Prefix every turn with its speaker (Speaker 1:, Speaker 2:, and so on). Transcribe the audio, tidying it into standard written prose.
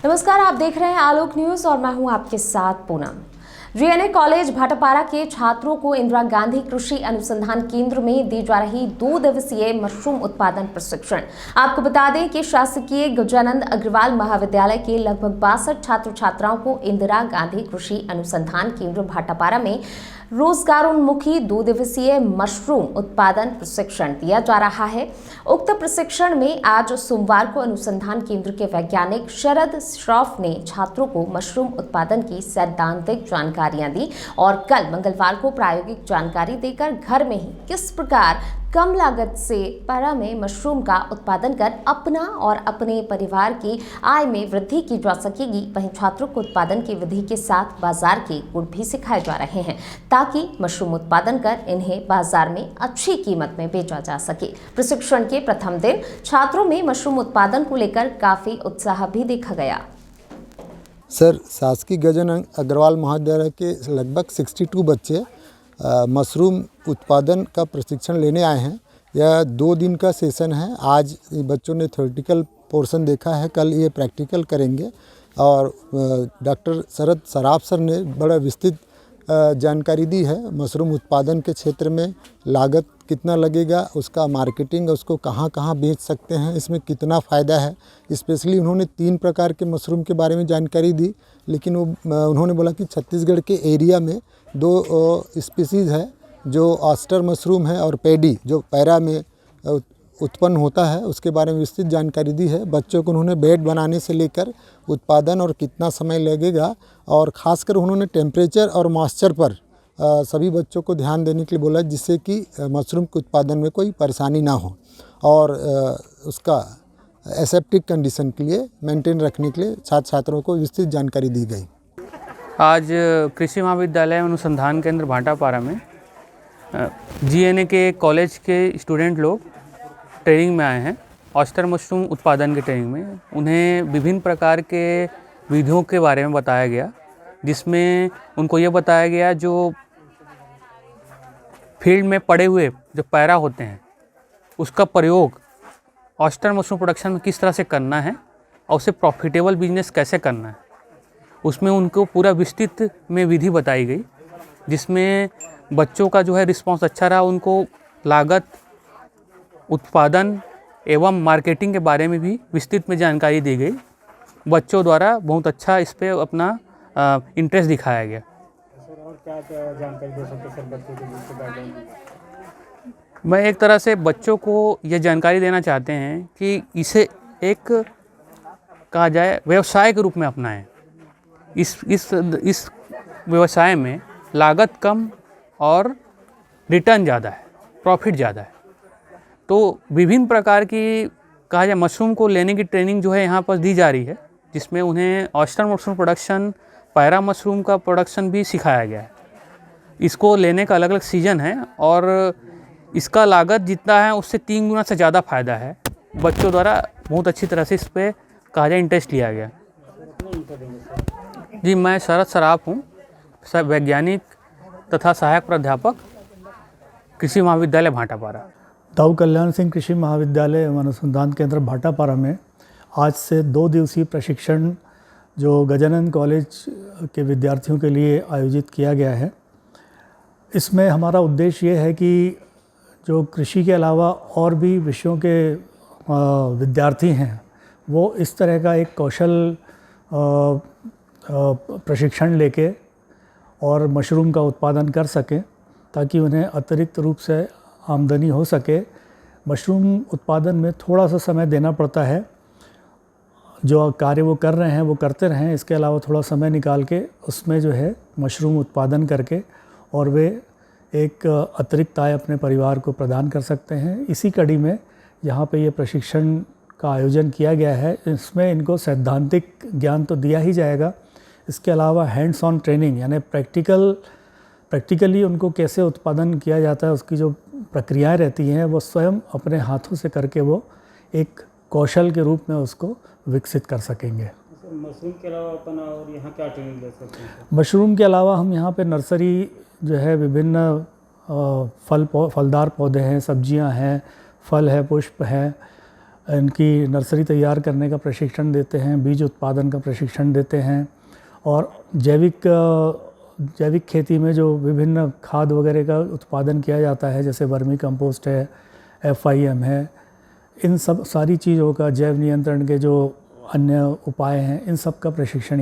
Speaker 1: नमस्कार, आप देख रहे हैं आलोक न्यूज और मैं हूं आपके साथ पूनम। जीएनए कॉलेज भाटापारा के छात्रों को इंदिरा गांधी कृषि अनुसंधान केंद्र में दी जा रही 2 दिवसीय मशरूम उत्पादन प्रशिक्षण। आपको बता दें कि शासकीय गजानंद अग्रवाल महाविद्यालय के लगभग 62 छात्र छात्राओं को इंदिरा गांधी कृषि अनुसंधान केंद्र भाटापारा में रोजगारोन्मुखी 2 दिवसीय मशरूम उत्पादन प्रशिक्षण दिया जा रहा है। उक्त प्रशिक्षण में आज सोमवार को अनुसंधान केंद्र के वैज्ञानिक शरद श्रॉफ ने छात्रों को मशरूम उत्पादन की सैद्धांतिक जानकारियां दी और कल मंगलवार को प्रायोगिक जानकारी देकर घर में ही किस प्रकार कम लागत से पारा में मशरूम का उत्पादन कर अपना और अपने परिवार की आय में वृद्धि की जा सकेगी। वहीं छात्रों को उत्पादन की विधि के साथ बाजार के गुण भी सिखाए जा रहे हैं ताकि मशरूम उत्पादन कर इन्हें बाजार में अच्छी कीमत में बेचा जा सके। प्रशिक्षण के प्रथम दिन छात्रों में मशरूम उत्पादन को लेकर काफी उत्साह भी देखा गया।
Speaker 2: सर, शासकीय गजानंद अग्रवाल महाविद्यालय के लगभग 62 बच्चे मशरूम उत्पादन का प्रशिक्षण लेने आए हैं। यह 2 दिन का सेशन है। आज बच्चों ने थ्योरेटिकल पोर्शन देखा है, कल ये प्रैक्टिकल करेंगे और डॉक्टर शरद सराफ सर ने बड़ा विस्तृत जानकारी दी है। मशरूम उत्पादन के क्षेत्र में लागत कितना लगेगा, उसका मार्केटिंग, उसको कहाँ कहाँ बेच सकते हैं, इसमें कितना फ़ायदा है। स्पेशली उन्होंने 3 प्रकार के मशरूम के बारे में जानकारी दी, लेकिन उन्होंने बोला कि छत्तीसगढ़ के एरिया में 2 स्पीसीज़ है, जो ऑस्टर मशरूम है और पैडी जो पैरा में उत्पन्न होता है, उसके बारे में विस्तृत जानकारी दी है। बच्चों को उन्होंने बेड बनाने से लेकर उत्पादन और कितना समय लगेगा और ख़ासकर उन्होंने टेम्परेचर और मॉइस्चर पर सभी बच्चों को ध्यान देने के लिए बोला, जिससे कि मशरूम के उत्पादन में कोई परेशानी ना हो और उसका एसेप्टिक कंडीशन के लिए मेंटेन रखने के लिए छात्र छात्रों को विस्तृत जानकारी दी गई।
Speaker 3: आज कृषि महाविद्यालय अनुसंधान केंद्र भाटापारा में जीएनए के कॉलेज के स्टूडेंट लोग ट्रेनिंग में आए हैं। ऑस्टर मशरूम उत्पादन के ट्रेनिंग में उन्हें विभिन्न प्रकार के विधियों के बारे में बताया गया, जिसमें उनको ये बताया गया जो फील्ड में पड़े हुए जो पैरा होते हैं उसका प्रयोग ऑस्टर मशरूम प्रोडक्शन में किस तरह से करना है और उसे प्रॉफिटेबल बिजनेस कैसे करना है, उसमें उनको पूरा विस्तृत में विधि बताई गई, जिसमें बच्चों का जो है रिस्पांस अच्छा रहा। उनको लागत, उत्पादन एवं मार्केटिंग के बारे में भी विस्तृत में जानकारी दी गई। बच्चों द्वारा बहुत अच्छा इस पे अपना इंटरेस्ट दिखाया गया।
Speaker 4: सर, और क्या जानकारी दे सकते सर बच्चों के लिए?
Speaker 3: मैं एक तरह से बच्चों को ये जानकारी देना चाहते हैं कि इसे एक कहा जाए व्यवसाय के रूप में अपनाएं। इस व्यवसाय में लागत कम और रिटर्न ज़्यादा है, प्रॉफिट ज़्यादा है। तो विभिन्न प्रकार की कहा जाए मशरूम को लेने की ट्रेनिंग जो है यहाँ पर दी जा रही है, जिसमें उन्हें ऑस्टर मशरूम प्रोडक्शन, पैरा मशरूम का प्रोडक्शन भी सिखाया गया है। इसको लेने का अलग अलग सीजन है और इसका लागत जितना है उससे 3 गुना से ज़्यादा फ़ायदा है। बच्चों द्वारा बहुत अच्छी तरह से इस पर कहा जाए इंटरेस्ट लिया गया। जी, मैं शरद सराफ हूँ, वैज्ञानिक तथा सहायक प्राध्यापक, कृषि महाविद्यालय भाटापारा।
Speaker 5: दाऊ कल्याण सिंह कृषि महाविद्यालय एवं अनुसंधान केंद्र भाटापारा में आज से 2 दिवसीय प्रशिक्षण जो गजानंद कॉलेज के विद्यार्थियों के लिए आयोजित किया गया है। इसमें हमारा उद्देश्य ये है कि जो कृषि के अलावा और भी विषयों के विद्यार्थी हैं, वो इस तरह का एक कौशल प्रशिक्षण लेके और मशरूम का उत्पादन कर सकें, ताकि उन्हें अतिरिक्त रूप से आमदनी हो सके। मशरूम उत्पादन में थोड़ा सा समय देना पड़ता है, जो कार्य वो कर रहे हैं वो करते रहें, इसके अलावा थोड़ा समय निकाल के उसमें जो है मशरूम उत्पादन करके और वे एक अतिरिक्त आय अपने परिवार को प्रदान कर सकते हैं। इसी कड़ी में यहाँ पे ये प्रशिक्षण का आयोजन किया गया है। इसमें इनको सैद्धांतिक ज्ञान तो दिया ही जाएगा, इसके अलावा हैंड्स ऑन ट्रेनिंग यानी प्रैक्टिकली उनको कैसे उत्पादन किया जाता है, उसकी जो प्रक्रियाएं रहती हैं वो स्वयं अपने हाथों से करके वो एक कौशल के रूप में उसको विकसित कर सकेंगे।
Speaker 4: मशरूम के अलावा अपन और यहाँ क्या ट्रेनिंग ले सकते हैं?
Speaker 5: मशरूम के अलावा हम यहाँ पे नर्सरी जो है विभिन्न फलदार पौधे हैं, सब्जियाँ हैं, फल है, पुष्प हैं, इनकी नर्सरी तैयार करने का प्रशिक्षण देते हैं, बीज उत्पादन का प्रशिक्षण देते हैं और जैविक खेती में जो विभिन्न खाद वगैरह का उत्पादन किया जाता है, जैसे वर्मी कंपोस्ट है, FIM है, इन सब सारी चीज़ों का, जैव नियंत्रण के जो अन्य उपाय हैं, इन सब का प्रशिक्षण